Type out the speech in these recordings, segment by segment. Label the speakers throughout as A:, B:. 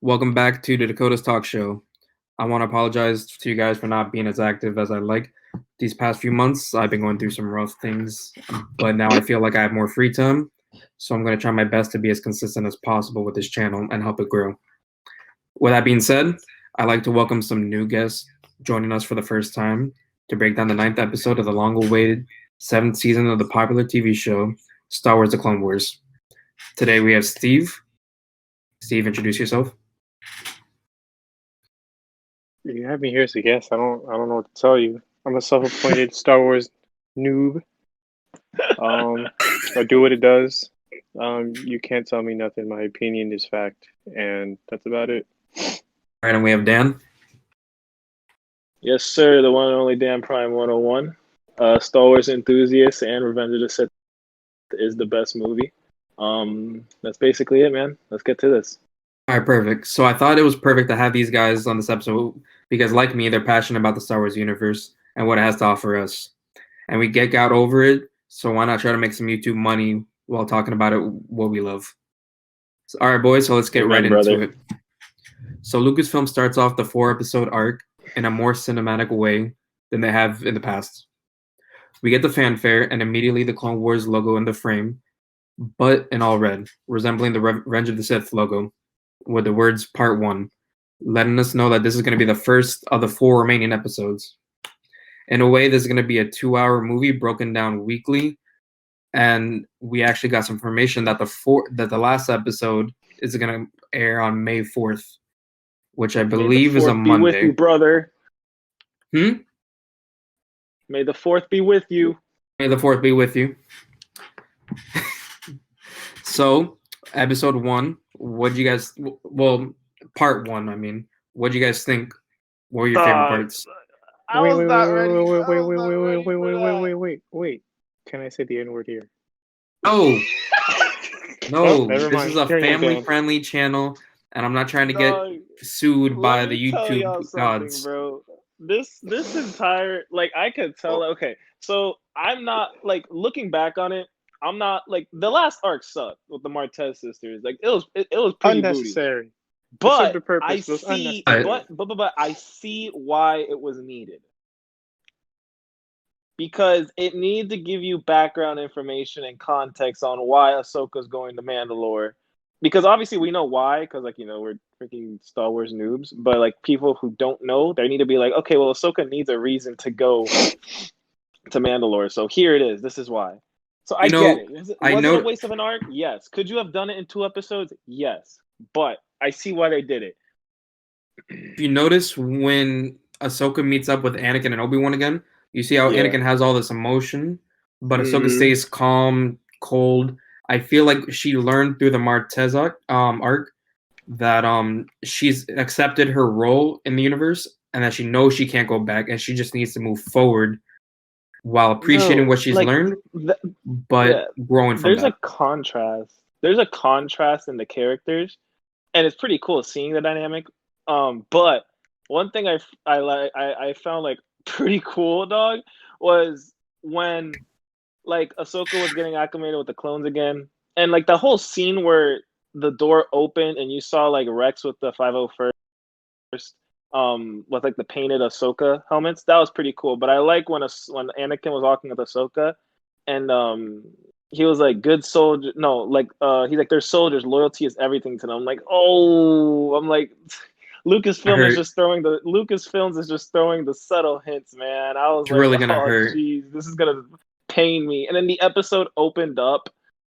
A: Welcome back to the Dakota's Talk Show. I want to apologize to you guys for not being as active as I like. These past few months, I've been going through some rough things, but now I feel like I have more free time. So I'm going to try my best to be as consistent as possible with this channel and help it grow. With that being said, I'd like to welcome some new guests joining us for the first time to break down the 9th episode of the long-awaited 7th season of the popular TV show, Star Wars The Clone Wars. Today we have Steve. Steve, introduce yourself.
B: You have me here as a guest. I don't know what to tell you. I'm a self-appointed Star Wars noob. I do what it does. You can't tell me nothing. My opinion is fact, and that's about it.
A: All right, and we have Dan.
C: Yes, sir. The one and only Dan Prime 101. Star Wars enthusiast and Revenge of the Sith is the best movie. That's basically it, man. Let's get to this.
A: All right, perfect. So I thought it was perfect to have these guys on this episode because, like me, they're passionate about the Star Wars universe and what it has to offer us. And we got over it, so why not try to make some YouTube money while talking about it, what we love. So, all right, boys, so let's get right into it. So Lucasfilm starts off the 4-episode arc in a more cinematic way than they have in the past. We get the fanfare and immediately the Clone Wars logo in the frame, but in all red, resembling the Revenge of the Sith logo, with the words Part 1, letting us know that this is going to be the first of the 4 remaining episodes. In a way, this is going to be a 2-hour movie broken down weekly, and we actually got some information that the last episode is going to air on May 4th, which I believe is a Monday.
C: May the 4th be with you, brother.
A: May
C: the 4th be with you.
A: May the 4th be with you. So, episode 1. What do you guys? Well, part 1. I mean, what do you guys think? What were your favorite parts?
B: Wait. Can I say the N-word here?
A: No. No.
B: Never
A: This
B: mind.
A: is a family-friendly channel, and I'm not trying to get sued by the YouTube gods,
C: bro. This entire I could tell. Okay, so I'm not looking back on it. I'm not the last arc sucked with the Martez sisters. It was pretty
B: unnecessary.
C: Booty. But I see, but I see why it was needed. Because it needs to give you background information and context on why Ahsoka's going to Mandalore. Because obviously we know why, because we're freaking Star Wars noobs. But people who don't know, they need to be okay, well, Ahsoka needs a reason to go to Mandalore. So here it is. This is why. So I get it. Was it a waste of an arc? Yes. Could you have done it in 2 episodes? Yes. But I see why they did it.
A: If you notice when Ahsoka meets up with Anakin and Obi-Wan again, you see how Anakin has all this emotion, but Ahsoka stays calm, cold. I feel like she learned through the Martez arc that she's accepted her role in the universe and that she knows she can't go back and she just needs to move forward while appreciating what she's learned, but growing from
C: that. There's a contrast in the characters, and it's pretty cool seeing the dynamic. But one thing I found pretty cool, dog, was when Ahsoka was getting acclimated with the clones again, and the whole scene where the door opened and you saw Rex with the 501st with the painted Ahsoka helmets. That was pretty cool. But I like when Anakin was walking with Ahsoka, and he was good soldier. No, he's they're soldiers. Loyalty is everything to them. Lucasfilms is just throwing the subtle hints, man. I was
A: really gonna hurt.
C: Geez, this is gonna pain me. And then the episode opened up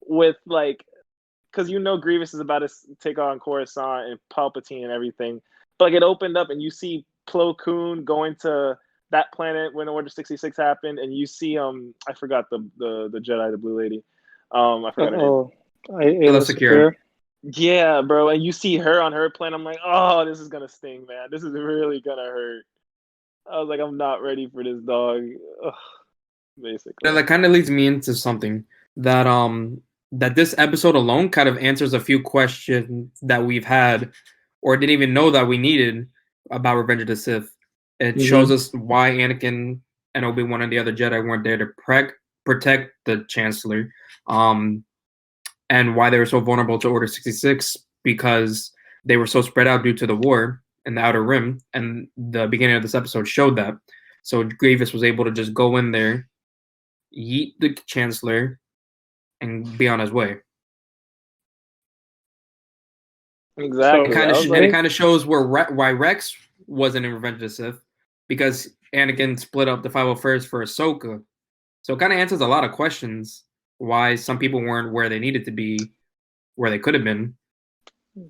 C: with because Grievous is about to take on Coruscant and Palpatine and everything. But it opened up and you see Plo Koon going to that planet when Order 66 happened, and you see I forgot the Jedi, the blue lady. I forgot her name.
B: Ayla Secure.
C: Yeah, bro, and you see her on her planet. I'm oh, this is gonna sting, man. This is really gonna hurt. I was I'm not ready for this, dog. Ugh, basically.
A: Now, that kind of leads me into something that that this episode alone kind of answers a few questions that we've had or didn't even know that we needed about Revenge of the Sith. It shows us why Anakin and Obi-Wan and the other Jedi weren't there to protect the Chancellor, and why they were so vulnerable to Order 66, because they were so spread out due to the war in the Outer Rim, and the beginning of this episode showed that. So Grievous was able to just go in there, yeet the Chancellor, and be on his way.
C: Exactly.
B: So,
C: I was
A: And
C: like,
A: it kind of shows why Rex wasn't in Revenge of the Sith, because Anakin split up the 501st for Ahsoka. So it kind of answers a lot of questions why some people weren't where they needed to be, where they could have been.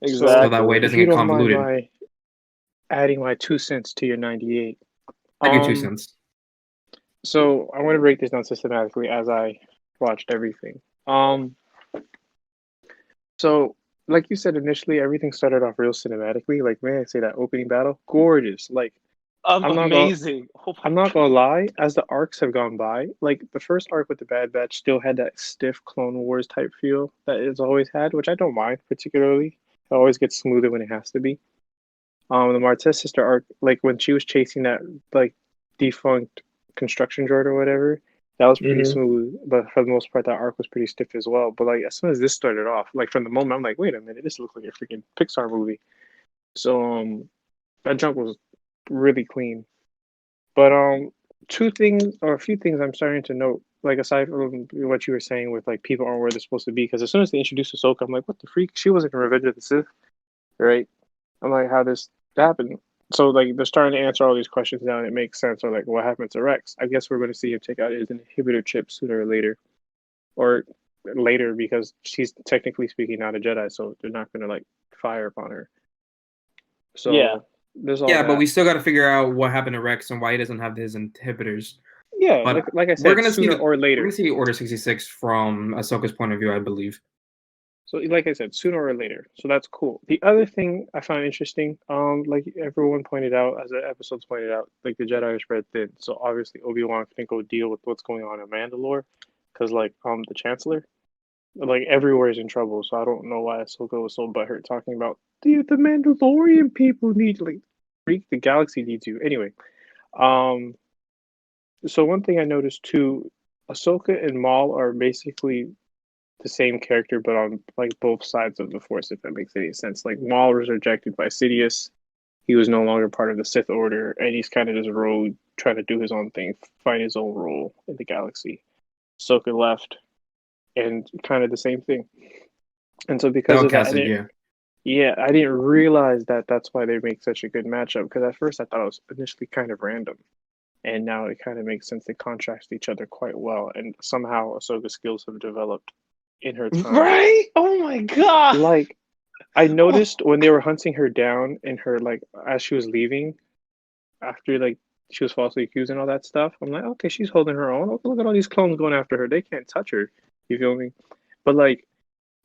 A: So that way it
C: exactly.
A: doesn't
B: if you
A: get
B: don't mind
A: convoluted.
B: my adding my 2 cents to your 98.
A: I do 2 cents.
B: So I want to break this down systematically as I watched everything. So like you said initially, everything started off real cinematically. Like, man, I say that opening battle, gorgeous. Like, I'm not gonna
C: Amazing. Oh my
B: I'm not gonna lie, as the arcs have gone by, like the first arc with the Bad Batch still had that stiff Clone Wars type feel that it's always had, which I don't mind particularly. It always gets smoother when it has to be. The Martez sister arc, like when she was chasing that like defunct construction droid or whatever, that was pretty
C: Mhm.
B: smooth. But for the most part, that arc was pretty stiff as well. But like as soon as this started off, like from the moment I'm like, wait a minute, this looks like a freaking Pixar movie. So that jump was really clean. But two things or a few things I'm starting to note, like aside from what you were saying with like people aren't where they're supposed to be, because as soon as they introduced Ahsoka, I'm like, what the freak? She wasn't in Revenge of the Sith, right? I'm like, how this happened? So like they're starting to answer all these questions now, and it makes sense. Or like, what happened to Rex? I guess we're going to see him take out his inhibitor chip sooner or later, or later because she's technically speaking not a Jedi, so they're not going to like fire upon her. So
C: Yeah.
B: there's all
A: Yeah, but
B: that.
A: we still got to figure out what happened to Rex and why he doesn't have his inhibitors.
B: Yeah,
A: But
B: like I
A: we're
B: said,
A: gonna see
B: sooner or
A: we're
B: later.
A: gonna see Order 66 from Ahsoka's point of view, I believe.
B: So, like I said, sooner or later. So that's cool. The other thing I found interesting, like everyone pointed out, as the episodes pointed out, like the Jedi are spread thin. So obviously Obi-Wan can go deal with what's going on in Mandalore, because like the Chancellor, like everywhere is in trouble. So I don't know why Ahsoka was so butthurt talking about the Mandalorian people need like freak the galaxy needs you. Anyway, um, so one thing I noticed too, Ahsoka and Maul are basically the same character, but on like both sides of the Force, if that makes any sense. Like Maul was rejected by Sidious; he was no longer part of the Sith Order, and he's kind of just rogue, trying to do his own thing, find his own role in the galaxy. Ahsoka left, and kind of the same thing. And so because of that,
A: Outcasted, yeah.
B: I didn't realize that that's why they make such a good matchup. Because at first I thought it was initially kind of random, and now it kind of makes sense. They contrast each other quite well, and somehow Ahsoka's skills have developed in her time.
C: Right? Oh my god.
B: Like I noticed when they were hunting her down in her like as she was leaving after like she was falsely accused and all that stuff. I'm like, okay, she's holding her own. Look at all these clones going after her. They can't touch her. You feel me? But like,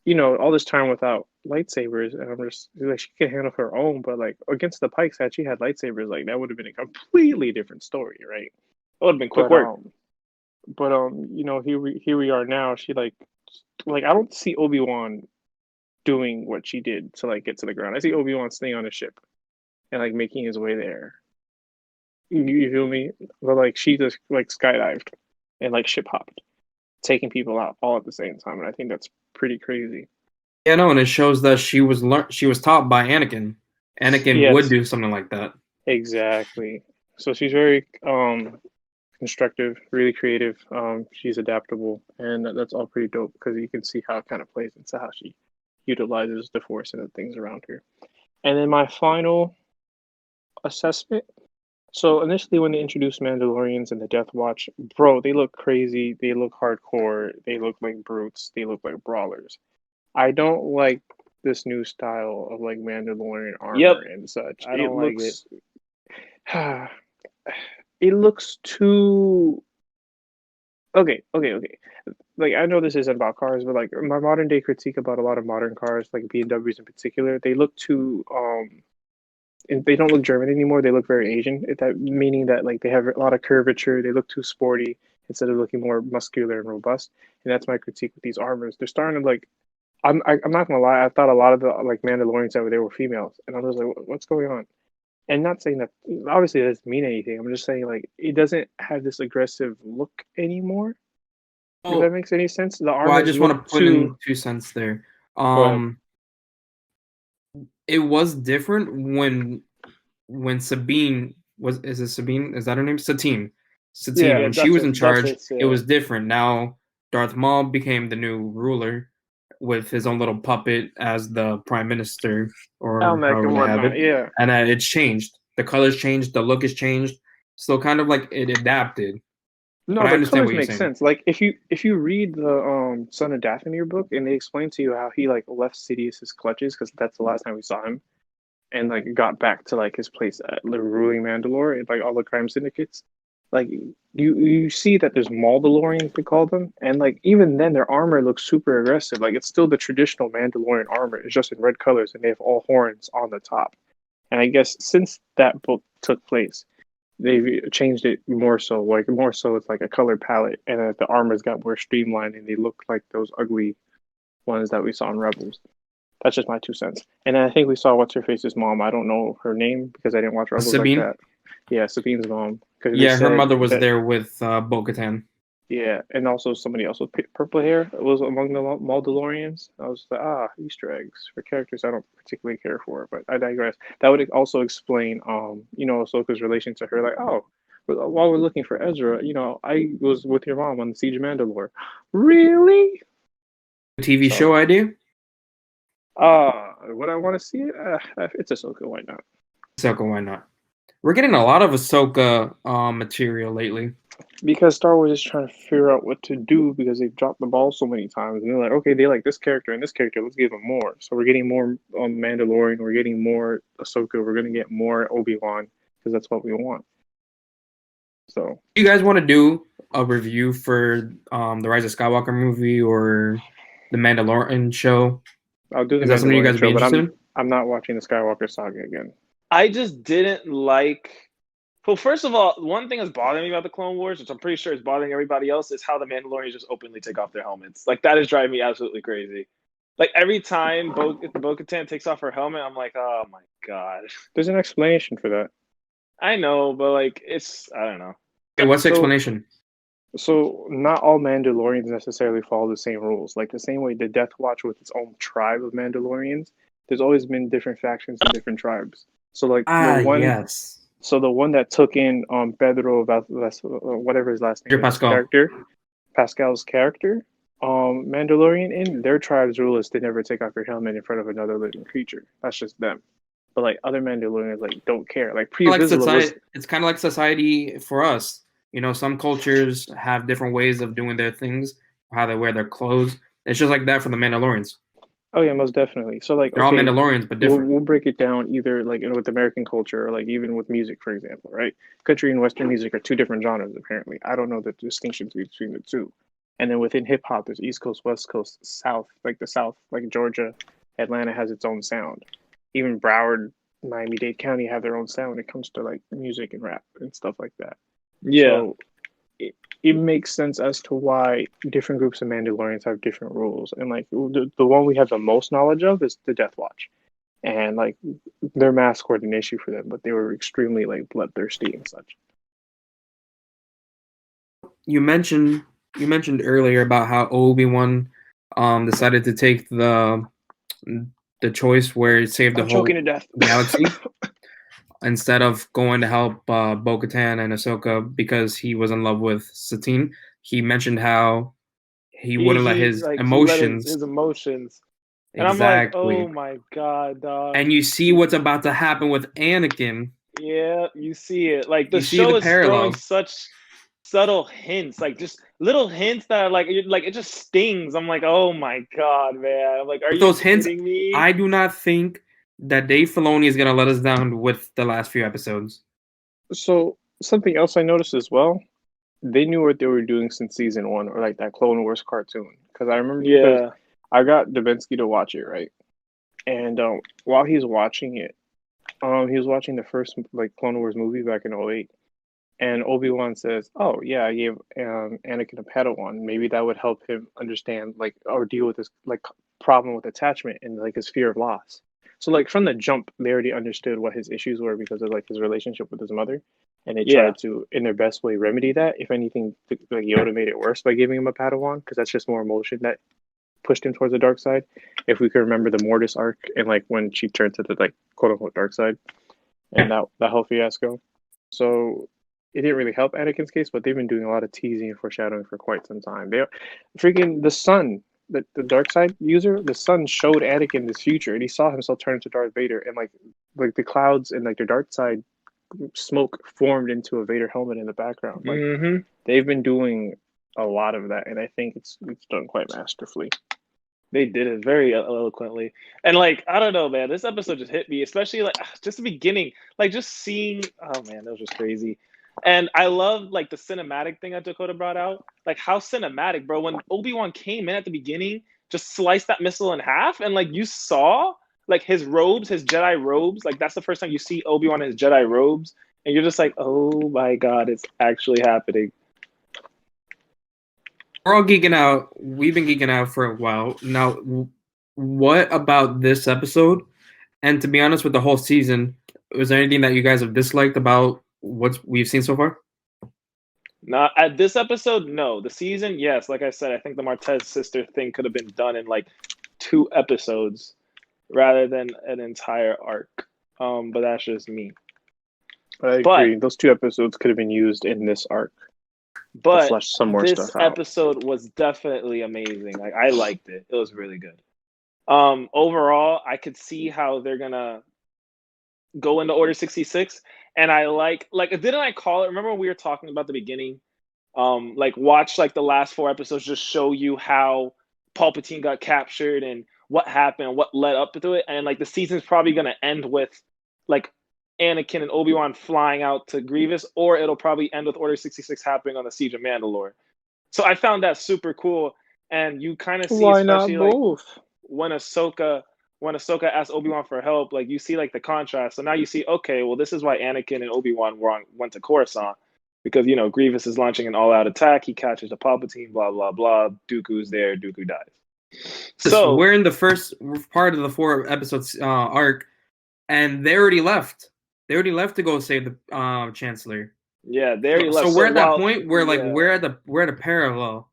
B: all this time without lightsabers, and I'm just like she can handle her own. But like against the Pikes, had she had lightsabers, like that would have been a completely different story, right?
C: That would have been quick
B: But
C: work.
B: here we are now. She like I don't see Obi-Wan doing what she did to like get to the ground. I see Obi-Wan staying on a ship and like making his way there. You feel me? But like she just like skydived and like ship hopped, taking people out all at the same time, and I think that's pretty crazy.
A: Yeah, no, and it shows that she was taught by Anakin. Anakin would
B: Yes,
A: do something like that.
B: exactly. So she's very constructive, really creative. She's adaptable, and that's all pretty dope because you can see how it kind of plays into how she utilizes the force and the things around her. And then my final assessment. So initially, when they introduced Mandalorians and the Death Watch, bro, they look crazy. They look hardcore. They look like brutes. They look like brawlers. I don't like this new style of like Mandalorian
C: Yep.
B: armor and such.
C: I
B: It
C: don't like it.
B: looks, it looks too. Okay. Like I know this isn't about cars, but like my modern day critique about a lot of modern cars, like BMWs in particular, they look too and they don't look German anymore. They look very Asian. That meaning that like they have a lot of curvature. They look too sporty instead of looking more muscular and robust. And that's my critique with these armors. They're starting to like. I'm not gonna lie. I thought a lot of the like Mandalorians that were there were females, and I was like, what's going on? And not saying that obviously it doesn't mean anything. I'm just saying like it doesn't have this aggressive look anymore. If that
A: Oh,
B: makes any sense. The
A: well, I
B: armors
A: just want
B: look
A: to put
B: too.
A: in 2 cents there.
B: Go ahead.
A: Um, it was different when Sabine is it Sabine? Is that her name? Satine. Satine.
B: Yeah,
A: When she was in charge,
C: Duchess,
A: it
C: yeah.
A: was different. Now Darth Maul became the new ruler with his own little puppet as the prime minister or
B: Almec
A: however
B: and
A: they have
B: whatnot.
A: it.
B: Yeah.
A: And it's changed. The colors changed, the look has changed. So kind of like it adapted. But
B: No,
A: I
B: the
A: understand
B: colors
A: what you're
B: make
A: saying.
B: sense. Like if you read the Son of Dathomir book and they explain to you how he like left Sidious's clutches because that's the last time we saw him, and like got back to like his place at the ruling Mandalore and like all the crime syndicates. Like you see that there's Maldalorians they call them, and like even then their armor looks super aggressive. Like it's still the traditional Mandalorian armor. It's just in red colors and they have all horns on the top. And I guess since that book took place, they've changed it more so. Like more so, it's like a color palette, and the armors got more streamlined and they look like those ugly ones that we saw in Rebels. That's just my 2 cents. And then I think we saw what's her face's mom. I don't know her name because I didn't watch Rebels like
A: Sabine?
B: that. Yeah, Sabine's mom. Because they
A: Yeah, her
B: said
A: mother was
B: that.
A: there with Bo-Katan.
B: Yeah, and also somebody else with purple hair was among the Maldalorians. I was like, Easter eggs for characters I don't particularly care for, but I digress. That would also explain, Ahsoka's relation to her. Like, oh, while we're looking for Ezra, I was with your mom on the Siege of Mandalore. Really?
A: TV
B: So,
A: show idea?
B: would I want to see it? It's Ahsoka. Why not?
A: Ahsoka, why not? We're getting a lot of Ahsoka material lately.
B: Because Star Wars is trying to figure out what to do because they've dropped the ball so many times. And they're like, okay, they like this character and this character, let's give them more. So we're getting more Mandalorian, we're getting more Ahsoka, we're going to get more Obi-Wan because that's what we want. So,
A: Do you guys want to do a review for the Rise of Skywalker movie or the Mandalorian show?
B: I'll do the
A: Is that something you guys
B: Mandalorian
A: would be
B: show, but
A: interested in?
B: I'm not watching the Skywalker saga again.
C: I just didn't like. Well, first of all, one thing that's bothering me about the Clone Wars, which I'm pretty sure is bothering everybody else, is how the Mandalorians just openly take off their helmets. Like that is driving me absolutely crazy. Like every time Bo-Katan takes off her helmet, I'm like, oh my god.
B: There's an explanation for that.
C: I know, but like I don't know.
A: Hey, what's the
B: So-
A: explanation?
B: So not all Mandalorians necessarily follow the same rules. Like the same way the Death Watch with its own tribe of Mandalorians, there's always been different factions and different tribes. So like the one
A: Yes.
B: So the one that took in Pedro whatever his last name
A: Pedro
B: is,
A: Pascal.
B: character, Pascal's character, Mandalorian in their tribe's rule is to never take off your helmet in front of another living creature. That's just them. But like other Mandalorians like don't care. Like
A: Like
B: Vizsla was
A: society, it's kind of like society for us. You know, some cultures have different ways of doing their things, how they wear their clothes. It's just like that for the Mandalorians.
B: oh yeah, most definitely. So like
A: They're all
B: okay,
A: Mandalorians, but
B: we'll,
A: different.
B: we'll break it down either like with American culture or like even with music, for example, right? Country and Western music are two different genres apparently. I don't know the distinctions between the two. And then within hip hop, there's East Coast, West Coast, South. Like the South, like Georgia, Atlanta has its own sound. Even Broward, Miami-Dade County have their own sound when it comes to like music and rap and stuff like that.
C: Yeah.
B: So it makes sense as to why different groups of Mandalorians have different rules. And like the one we have the most knowledge of is the Death Watch. And like their masks weren't an issue for them, but they were extremely like bloodthirsty and such.
A: You mentioned earlier about how Obi-Wan decided to take the choice where it saved the
B: I'm
A: whole
B: choking to death.
A: galaxy instead of going to help Bo-Katan and Ahsoka because he was in love with Satine. He mentioned how he wouldn't let his
C: like,
A: emotions
C: his emotions. And
A: exactly.
C: I'm like, oh my god, dog.
A: And you see what's about to happen with Anakin.
C: Yeah, you see it. Like the
A: You see
C: show
A: the
C: is throwing
A: parallel.
C: such subtle hints, like just little hints that are like it just stings. I'm like, oh my god, man. I'm like, are
A: With
C: you
A: those hints,
C: kidding me?
A: I do not think that Dave Filoni is gonna let us down with the last few episodes.
B: So something else I noticed as well, they knew what they were doing since season one, or like that Clone Wars cartoon. Because I remember because
C: Yeah.
B: I got Davinsky to watch it, right? And while he's watching it, he was watching the first like Clone Wars movie back in '08, and Obi-Wan says, "Oh yeah, I gave Anakin a Padawan. Maybe that would help him understand like or deal with this like problem with attachment and like his fear of loss." So like from the jump, they already understood what his issues were because of like his relationship with his mother, and they tried to, in their best way, remedy that. If anything, like Yoda made it worse by giving him a Padawan because that's just more emotion that pushed him towards the dark side. If we could remember the Mortis arc and like when she turned to the like quote unquote dark side, and that whole fiasco. So it didn't really help Anakin's case, but they've been doing a lot of teasing and foreshadowing for quite some time. They freaking the sun, the dark side user, the sun showed Anakin this future, and he saw himself turn into Darth Vader, and like the clouds and like the dark side smoke formed into a Vader helmet in the background. Like they've been doing a lot of that, and I think it's done quite masterfully.
C: They did it very eloquently. And like, I don't know, man, this episode just hit me, especially like just the beginning, like just seeing, oh man, that was just crazy. And I love like the cinematic thing that Dakota brought out, like how cinematic, bro. When Obi-Wan came in at the beginning, just sliced that missile in half, and like you saw like his robes, his Jedi robes, like that's the first time you see Obi-Wan in his Jedi robes, and you're just like, oh my God, it's actually happening.
A: We're all geeking out. We've been geeking out for a while. Now, what about this episode? And to be honest, with the whole season, was there anything that you guys have disliked about what we've seen so far?
C: Not at this episode, no. The season, yes. Like I said, I think the Martez sister thing could have been done in like 2 episodes rather than an entire arc. But that's just me.
B: I agree. Those 2 episodes could have been used in this arc.
C: But
B: flesh some more
C: this
B: stuff out.
C: episode was definitely amazing. Like I liked it. It was really good. Overall, I could see how they're gonna go into Order 66, and I like didn't I call it? Remember when we were talking about the beginning? Like watch like the last 4 episodes just show you how Palpatine got captured and what happened, what led up to it, and like the season's probably gonna end with like Anakin and Obi-Wan flying out to Grievous, or it'll probably end with Order 66 happening on the Siege of Mandalore. So I found that super cool, and you kind of see,
B: why
C: especially
B: not both?
C: Like when Ahsoka asked Obi-Wan for help, like you see like the contrast. So now you see, okay, well this is why Anakin and Obi-Wan went to Coruscant, because you know Grievous is launching an all-out attack. He catches the Palpatine, blah blah blah. Dooku's there. Dooku dies. So
A: we're in the first part of the 4 episodes arc, and they already left. They already left to go save the Chancellor.
C: Yeah, they already left.
A: So we're at that point where like we're at a parallel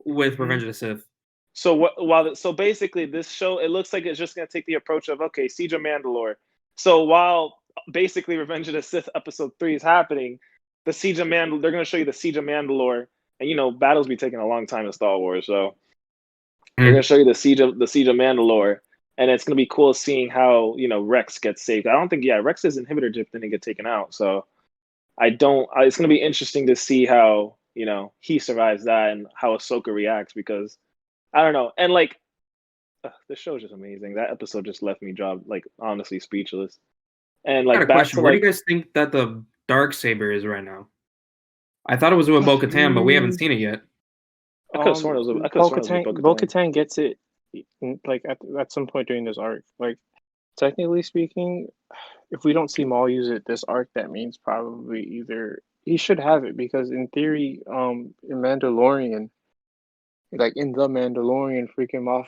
A: with Revenge of the Sith.
C: So basically this show, it looks like it's just gonna take the approach of, okay, Siege of Mandalore. So while basically Revenge of the Sith episode 3 is happening, the Siege of Mandalore, they're gonna show you the Siege of Mandalore, and you know battles be taking a long time in Star Wars, so they're gonna show you the Siege of Mandalore. And it's going to be cool seeing how, you know, Rex gets saved. I don't think, Rex's inhibitor chip didn't get taken out. So it's going to be interesting to see how, you know, he survives that and how Ahsoka reacts, because I don't know. And like, the show is just amazing. That episode just left me honestly speechless. And like,
A: I got a question. Where do you guys think that the Darksaber is right now? I thought it was with Bo-Katan, but we haven't seen it yet.
C: I could have sworn it was with Bo-Katan.
B: Bo-Katan gets it like at some point during this arc. Like technically speaking, if we don't see Maul use it this arc, that means probably either he should have it, because in theory, in Mandalorian, like in the Mandalorian, freaking Moff,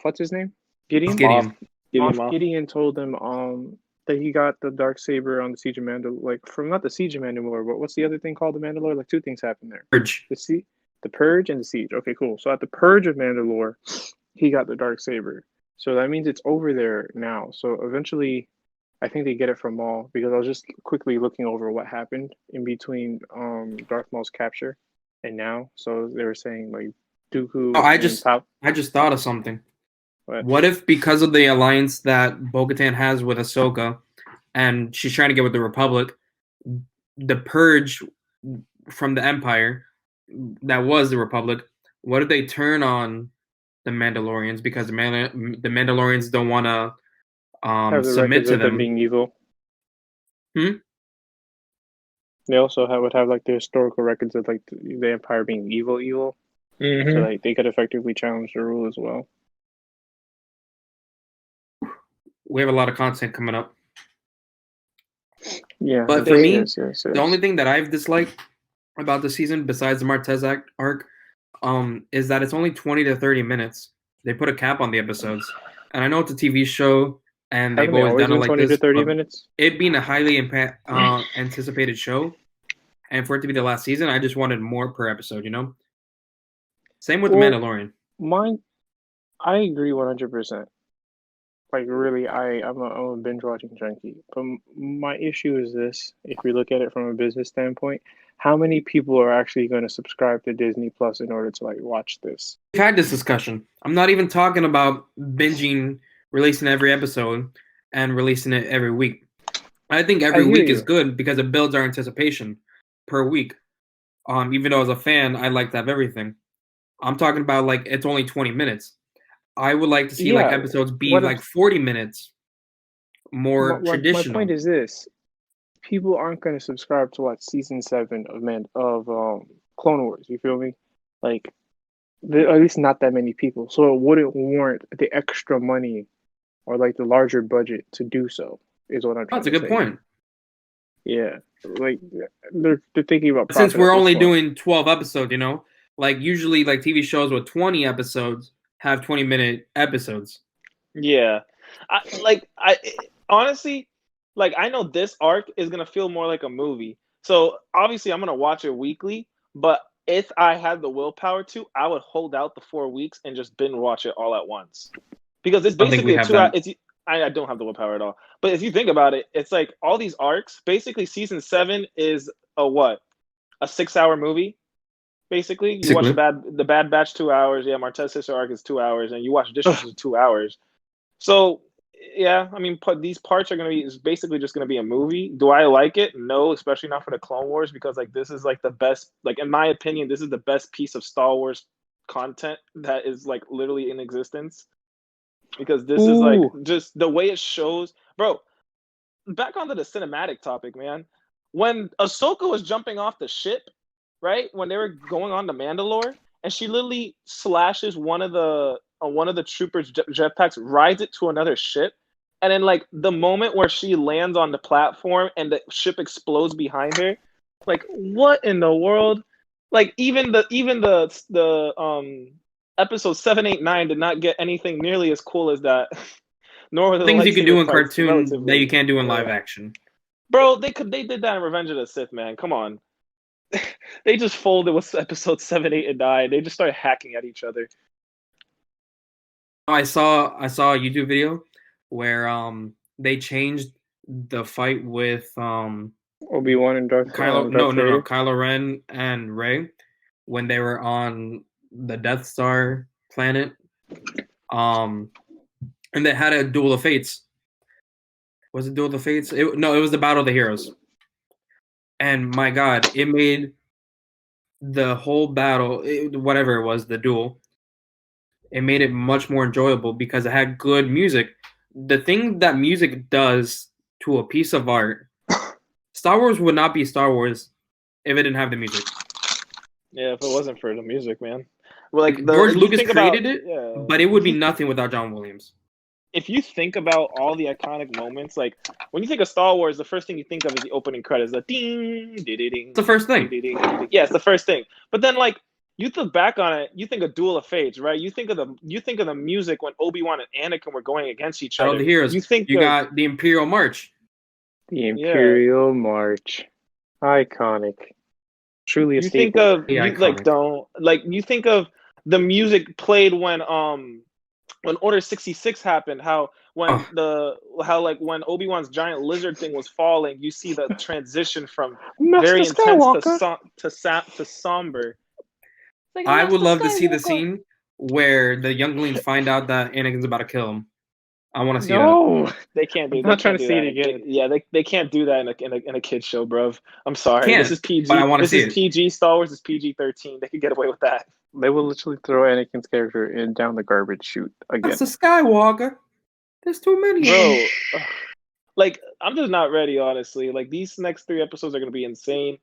B: what's his name? Gideon. Gideon told them that he got the Darksaber on the Siege of Mandalore, like from not the Siege of Mandalore, but what's the other thing called the Mandalore? Like 2 things happened there.
A: Purge.
B: The Purge and the Siege. Okay, cool. So at the Purge of Mandalore, he got the Darksaber. So that means it's over there now. So eventually, I think they get it from Maul, because I was just quickly looking over what happened in between Darth Maul's capture and now. So they were saying like Dooku.
A: Oh, I just thought of something. What if, because of the alliance that Bo-Katan has with Ahsoka, and she's trying to get with the Republic, the Purge from the Empire that was the Republic, what if they turn on the Mandalorians because the Mandalorians don't want to submit to them
B: being evil?
A: They
B: also would have like the historical records of like the Empire being evil. So like they could effectively challenge the rule as well.
A: We have a lot of content coming up.
B: Yeah,
A: but for me, the only thing that I've disliked about the season, besides the Martez arc, is that it's only 20 to 30 minutes. They put a cap on the episodes, and I know it's a TV show, and they've always done it like
B: 20
A: this.
B: To 30 minutes.
A: It being a highly anticipated show, and for it to be the last season, I just wanted more per episode. You know. Same with The Mandalorian.
B: I agree 100%. Like really, I'm a binge watching junkie. But my issue is this: if we look at it from a business standpoint, how many people are actually going to subscribe to Disney Plus in order to like watch this?
A: We've had this discussion. I'm not even talking about binging, releasing every episode, and releasing it every week. I think
B: I
A: every
B: hear
A: week is
B: you.
A: good because it builds our anticipation per week. Even though as a fan, I like to have everything. I'm talking about like it's only 20 minutes. I would like to see like
B: Yeah.
A: episodes be
B: What
A: like
B: if
A: 40 minutes, more
B: my point
A: traditional.
B: is this: people aren't going to subscribe to watch season 7 of Clone Wars. You feel me? Like, at least not that many people. So it wouldn't warrant the extra money or like the larger budget to do so. Is what I'm
A: Oh,
B: trying
A: that's a
B: to
A: good
B: say.
A: point.
B: Yeah, like they're thinking about
A: Since
B: profit
A: we're
B: at this
A: only
B: point.
A: doing 12 episodes, like usually like TV shows with 20 episodes have 20-minute episodes.
C: Yeah, I honestly, like I know this arc is gonna feel more like a movie. So obviously I'm gonna watch it weekly, but if I had the willpower to, I would hold out the 4 weeks and just binge watch it all at once. Because it's
A: I don't think we
C: basically a
A: have
C: 2 hour.
A: that.
C: I don't have the willpower at all. But if you think about it, it's like all these arcs. Basically, season 7 is a what? A 6 hour movie. Basically, you watch
A: Basically,
C: the Bad Batch 2 hours. Yeah, Martez Sister arc is 2 hours, and you watch Dishes is 2 hours. So yeah, I mean, these parts are gonna be is basically just gonna be a movie. Do I like it? No, especially not for the Clone Wars because like this is like the best. Like in my opinion, this is the best piece of Star Wars content that is like literally in existence because this is like
B: Ooh,
C: just the way it shows, bro. Back onto the cinematic topic, man. When Ahsoka was jumping off the ship, right when they were going on to Mandalore, and she literally slashes one of the troopers' jetpacks, rides it to another ship, and then like the moment where she lands on the platform and the ship explodes behind her, like what in the world? Like even the episode 7, 8, 9 did not get anything nearly as cool as that. Nor were the
A: things you can
C: lightsaber
A: do in
C: fights
A: cartoon that
C: relatively.
A: you can't do in live
C: Yeah.
A: action.
C: Bro, they did that in Revenge of the Sith, man. Come on. They just folded with episode 7, 8, and 9. They just started hacking at each other.
A: I saw a YouTube video where they changed the fight with
B: Obi-Wan and
A: Kylo no
B: Darth
A: no no
B: Vader.
A: Kylo Ren and Rey when they were on the Death Star planet. Um and they had a Duel of Fates. Was it Duel of the Fates? No, it was the Battle of the Heroes. And my God, it made the whole battle, whatever it was, the duel, it made it much more enjoyable because it had good music. The thing that music does to a piece of art, Star Wars would not be Star Wars if it didn't have the music.
C: Yeah, if it wasn't for the music, man. Well, like
A: Like George
C: if you
A: Lucas
C: think about
A: created it,
C: yeah,
A: but it would be nothing without John Williams.
C: if you think about all the iconic moments, like when you think of Star Wars, the first thing you think of is the opening credits, the ding, ding, ding,
A: It's the first
C: ding,
A: thing.
C: ding, ding. Yeah, it's the first thing. But then, like you look back on it, you think of Duel of Fates, right? You think of the music when Obi-Wan and Anakin were going against each
A: Battle of
C: other.
A: the Heroes.
C: You think
A: You
C: of
A: got the Imperial March.
B: The
C: yeah.
B: Imperial March. Iconic. Truly a
C: You think
B: staple.
C: of
A: Yeah,
C: you like
A: iconic.
C: don't like you think of the music played when Order 66 happened,
A: Oh,
C: how like when Obi-Wan's giant lizard thing was falling, you see the transition from
B: Master
C: very intense
B: Skywalker.
C: to somber. It's like a
A: I would
C: Master
A: love to see the
C: Skywalker.
A: scene where the younglings find out that Anakin's about to kill him. I want to see that.
B: No,
C: They can't
B: I'm
C: do they
B: not trying
C: can't
B: to
C: do
B: see
C: that
B: it again.
C: yeah, they can't do that in a kid show, bro. I'm sorry. This
A: Can't,
C: is
A: but I
C: PG.
A: want to
C: This
A: see
C: is
A: it.
C: PG. Star Wars is PG-13. They could get away with that.
B: They will literally throw Anakin's character in down the garbage chute again.
A: That's a Skywalker. There's too many of them.
C: Bro, like I'm just not ready, honestly. Like these next 3 episodes are gonna be insane,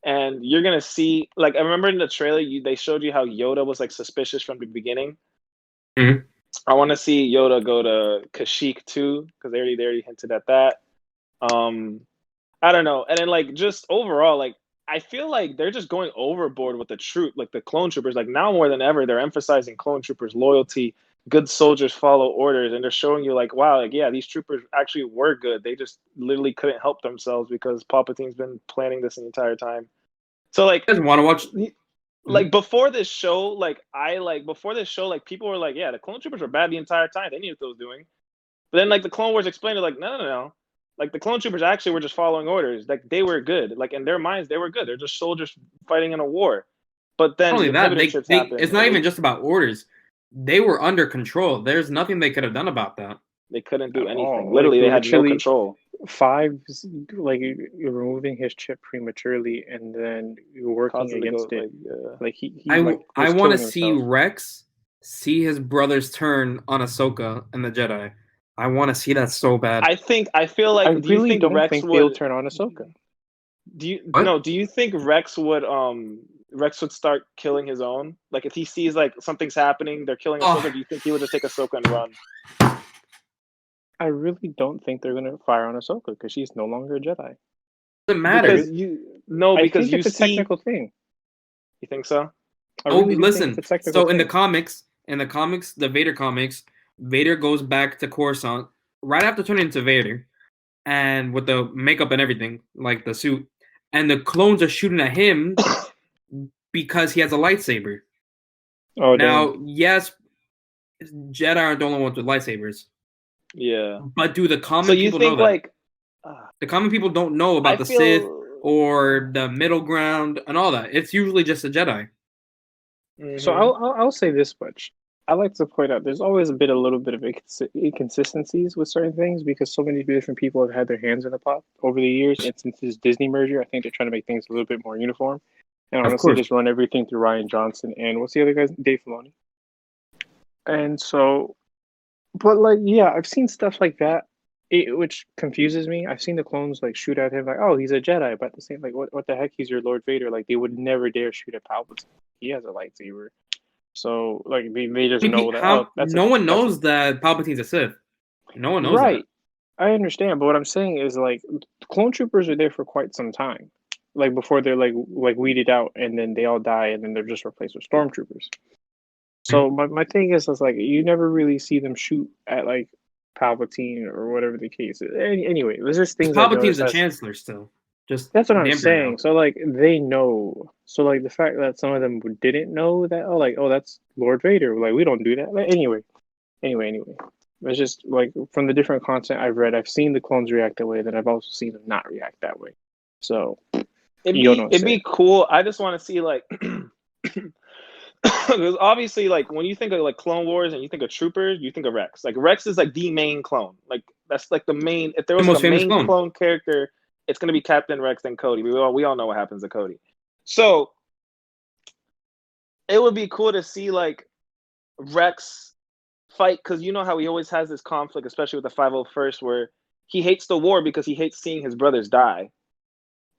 C: and you're gonna see. Like I remember in the trailer, they showed you how Yoda was like suspicious from the beginning.
A: Mhm.
C: I want to see Yoda go to Kashyyyk too, because they already hinted at that. Um, I don't know, and then like just overall, like I feel like they're just going overboard with the troop, like the clone troopers. Like now more than ever, they're emphasizing clone troopers' loyalty. Good soldiers follow orders, and they're showing you like, wow, like yeah, these troopers actually were good. They just literally couldn't help themselves because Palpatine's been planning this the entire time. So like,
A: You guys want to watch?
C: like before this show, people were like, yeah, the clone troopers were bad the entire time. They knew what they was doing. But then like the Clone Wars explained it like, no. Like the clone troopers actually were just following orders. Like they were good. Like in their minds, they were good. They're just soldiers fighting in a war. But then
A: Not only
C: the
A: that,
C: pivoting ships happened.
A: it's not even just about orders. They were under control. There's nothing they could have done about that.
C: They couldn't do
B: At
C: anything.
B: all.
C: Literally,
B: Like,
C: they had no
B: literally-
C: control.
B: Five's like you're removing his chip prematurely, and then you're working
C: Caused them to
B: against
C: go,
B: it.
C: like,
B: He
A: I
B: was
A: want to
B: killing
A: see
B: himself.
A: Rex see his brother's turn on Ahsoka and the Jedi. I want to see that so bad.
C: I feel like.
B: I
C: Do you
B: really
C: think
B: don't
C: Rex
B: think
C: would?
B: they'll turn on Ahsoka.
C: Do you
A: What?
C: no? Do you think Rex would start killing his own? Like if he sees like something's happening, they're killing Ahsoka. Do you think he would just take Ahsoka and run?
B: I really don't think they're gonna fire on Ahsoka because she's no longer a Jedi.
A: Doesn't matter.
C: Because
B: I think
C: you
B: it's a
C: see.
B: technical thing.
C: You think so?
B: I
A: Oh,
B: really do
A: listen.
B: think it's a technical
A: So in the
B: thing.
A: comics, the Vader comics, Vader goes back to Coruscant right after turning into Vader, and with the makeup and everything, like the suit, and the clones are shooting at him because he has a lightsaber.
B: Oh,
A: Now,
B: damn.
A: yes, Jedi aren't the only ones with lightsabers,
C: Yeah.
A: but do the common
C: So you
A: people know
C: think
A: that?
C: like
A: The common people don't know about
C: I
A: the
C: feel
A: Sith or the middle ground and all that. It's usually just a Jedi.
B: So I'll say this much. I like to point out there's always a little bit of inconsistencies with certain things because so many different people have had their hands in the pot over the years. And since this Disney merger, I think they're trying to make things a little bit more uniform. And
A: Of
B: honestly,
A: course.
B: just run everything through Ryan Johnson and what's the other guy's Dave Filoni. And so, but like, yeah, I've seen stuff like that, which confuses me. I've seen the clones like shoot at him like, oh, he's a Jedi, but at the same like, what the heck? He's your Lord Vader. Like they would never dare shoot at Palpatine. He has a lightsaber. So like they just know that.
A: No one knows that Palpatine's a Sith. No one knows
B: right. I understand, but what I'm saying is like clone troopers are there for quite some time, like before they're like weeded out, and then they all die, and then they're just replaced with stormtroopers. So my thing is like you never really see them shoot at like Palpatine or whatever the case is. Anyway, there's just things.
A: Palpatine's the Chancellor still. Just
B: that's what I'm
A: Emperor
B: saying.
A: now.
B: So like they know. So like the fact that some of them didn't know that that's Lord Vader. Like we don't do that. Like, anyway. It's just like from the different content I've read, I've seen the clones react that way. Then I've also seen them not react that way. So
C: it'd be cool. I just want to see like because obviously like when you think of like Clone Wars and you think of troopers, you think of Rex. Like Rex is like the main clone. Like that's like the main. If there was
A: most
C: a
A: famous
C: main clone character, it's gonna be Captain Rex and Cody. We all know what happens to Cody. So it would be cool to see like Rex fight because you know how he always has this conflict, especially with the 501st, where he hates the war because he hates seeing his brothers die.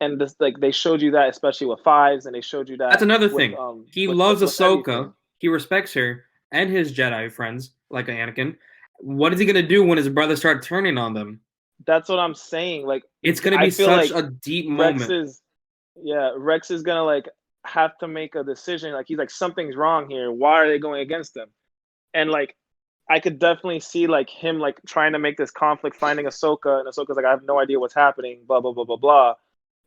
C: And this, like they showed you that, especially with Fives, and they showed you that.
A: That's another thing. He loves Ahsoka.
C: Everything.
A: He respects her and his Jedi friends, like Anakin. What is he gonna do when his brothers start turning on them?
C: That's what I'm saying. Like
A: it's gonna be such a deep moment.
C: Rex is gonna like have to make a decision. Like he's like something's wrong here. Why are they going against him? And like I could definitely see like him like trying to make this conflict, finding Ahsoka, and Ahsoka's like I have no idea what's happening. Blah blah blah blah blah.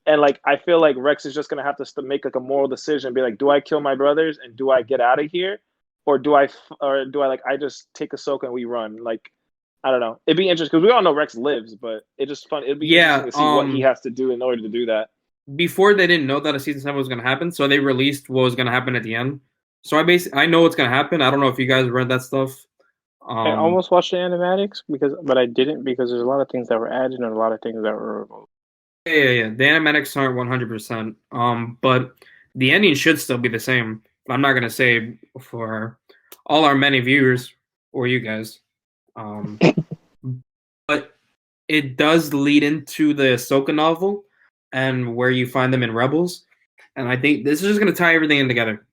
C: And like I feel like Rex is just gonna have to make like a moral decision, be like, do I kill my brothers and do I get out of here, or do I like I just take Ahsoka and we run? Like I don't know. It'd be interesting because we all know Rex lives, but it's just fun. It'd be interesting to see what he has to do in order to do that.
A: Before they didn't know that a season 7 was gonna happen, so they released what was gonna happen at the end. So I know what's gonna happen. I don't know if you guys read that stuff.
B: I almost watched the animatics but I didn't because there's a lot of things that were added and a lot of things that were removed.
A: Yeah. The animatics aren't 100%. But the ending should still be the same. I'm not gonna say for all our many viewers or you guys. But it does lead into the Ahsoka novel and where you find them in Rebels. And I think this is just gonna tie everything in together.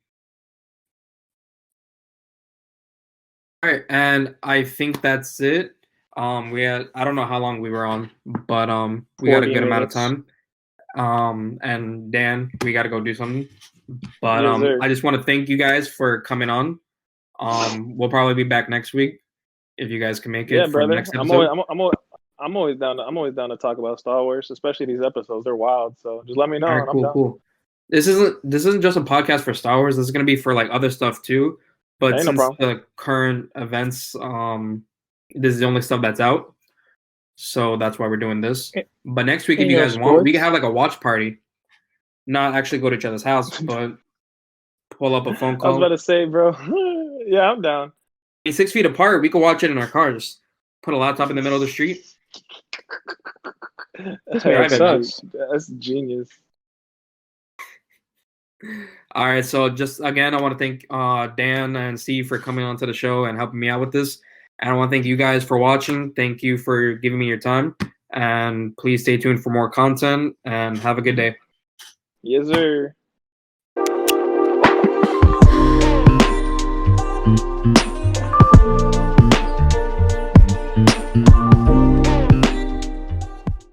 A: All right, and I think that's it. I don't know how long we were on, but we got a good amount of time. And Dan, we got to go do something. But
C: yes,
A: I just want to thank you guys for coming on. We'll probably be back next week if you guys can make it.
C: Yeah,
A: for
C: brother.
A: Next episode.
C: I'm always down to talk about Star Wars, especially these episodes. They're wild. So just let me know.
A: All right,
C: and I'm down.
A: cool. this isn't just a podcast for Star Wars. This is gonna be for like other stuff too. But
C: Ain't no
A: since
C: problem.
A: the current events, this is the only stuff that's out. So that's why we're doing this. But next week, if
B: You
A: you
B: know,
A: guys want, we can
B: sports.
A: have like a watch party. Not actually go to each other's house, but pull up a phone
C: I was about
A: call.
C: to say, bro. Yeah, I'm down.
A: 6 feet apart, we can watch it in our cars. Put a laptop in the middle of the street.
B: This
A: Drive
B: makes
A: it, man.
B: sense.
C: That's genius.
A: All right, so just again, I want to thank Dan and Steve for coming onto the show and helping me out with this. And I want to thank you guys for watching. Thank you for giving me your time. And please stay tuned for more content and have a good day.
C: Yes, sir.